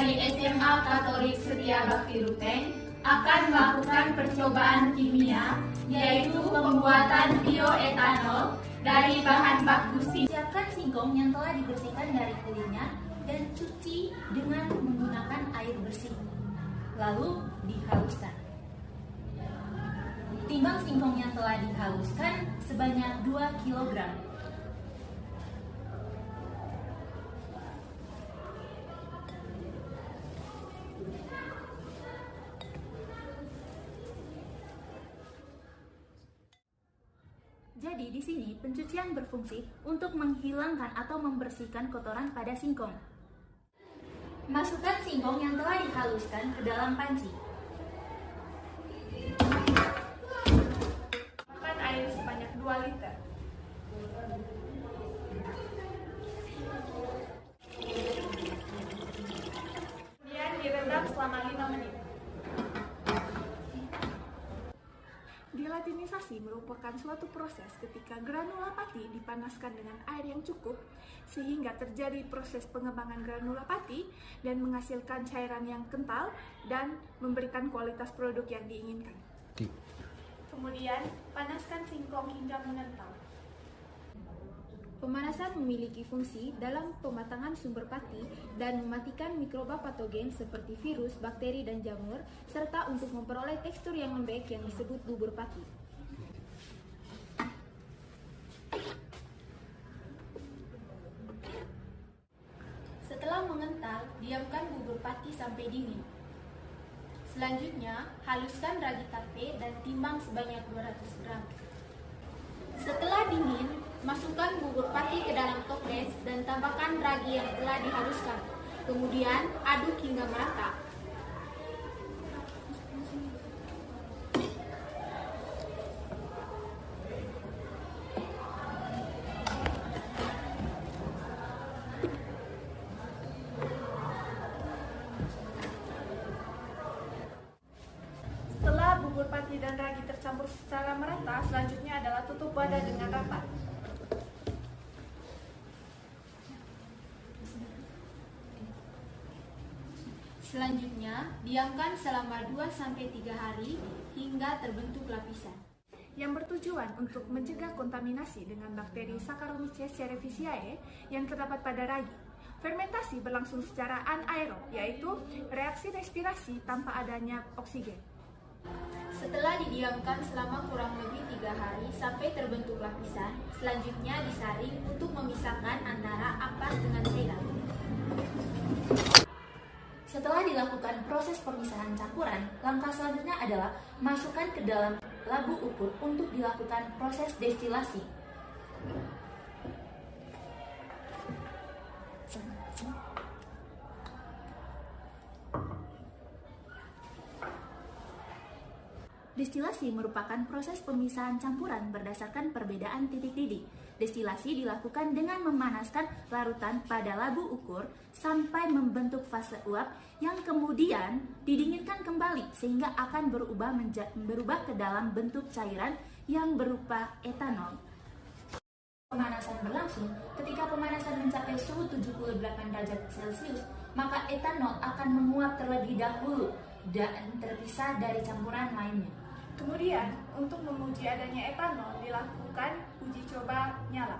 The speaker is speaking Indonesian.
dari SMA Katolik Setia Bakti Ruteng akan melakukan percobaan kimia, yaitu pembuatan bioetanol dari bahan baku singkong. Siapkan singkong yang telah dibersihkan dari kulitnya dan cuci dengan menggunakan air bersih. Lalu dihaluskan. Timbang singkong yang telah dihaluskan sebanyak 2 kg. Jadi di sini pencucian berfungsi untuk menghilangkan atau membersihkan kotoran pada singkong. Masukkan singkong yang telah dihaluskan ke dalam panci. Masukkan air sebanyak 2 liter. Kemudian direndam selama 5 menit. Gelatinisasi merupakan suatu proses ketika granula pati dipanaskan dengan air yang cukup sehingga terjadi proses pengembangan granula pati dan menghasilkan cairan yang kental dan memberikan kualitas produk yang diinginkan. Kemudian, panaskan singkong hingga mengental. Pemanasan memiliki fungsi dalam pematangan sumber pati dan mematikan mikroba patogen seperti virus, bakteri, dan jamur, serta untuk memperoleh tekstur yang lembek yang disebut bubur pati. Setelah mengental, diamkan bubur pati sampai dingin. Selanjutnya, haluskan ragi tape dan timbang sebanyak 200 gram. Setelah dingin, masukkan bubur pati ke dalam toples dan tambahkan ragi yang telah dihaluskan. Kemudian aduk hingga merata. Setelah bubur pati dan ragi tercampur secara merata, selanjutnya adalah tutup wadah dengan rapat. Selanjutnya, diamkan selama 2-3 hari hingga terbentuk lapisan. Yang bertujuan untuk mencegah kontaminasi dengan bakteri Saccharomyces cerevisiae yang terdapat pada ragi. Fermentasi berlangsung secara anaerob, yaitu reaksi respirasi tanpa adanya oksigen. Setelah didiamkan selama kurang lebih 3 hari sampai terbentuk lapisan, selanjutnya disaring untuk memisahkan antara ampas dengan cairan. Setelah dilakukan proses pemisahan campuran, langkah selanjutnya adalah masukkan ke dalam labu ukur untuk dilakukan proses destilasi. Destilasi merupakan proses pemisahan campuran berdasarkan perbedaan titik didih. Destilasi dilakukan dengan memanaskan larutan pada labu ukur sampai membentuk fase uap yang kemudian didinginkan kembali sehingga akan berubah ke dalam bentuk cairan yang berupa etanol. Pemanasan berlangsung. Ketika pemanasan mencapai suhu 78 derajat Celcius, maka etanol akan menguap terlebih dahulu dan terpisah dari campuran lainnya. Kemudian, untuk menguji adanya etanol, dilakukan uji coba nyala.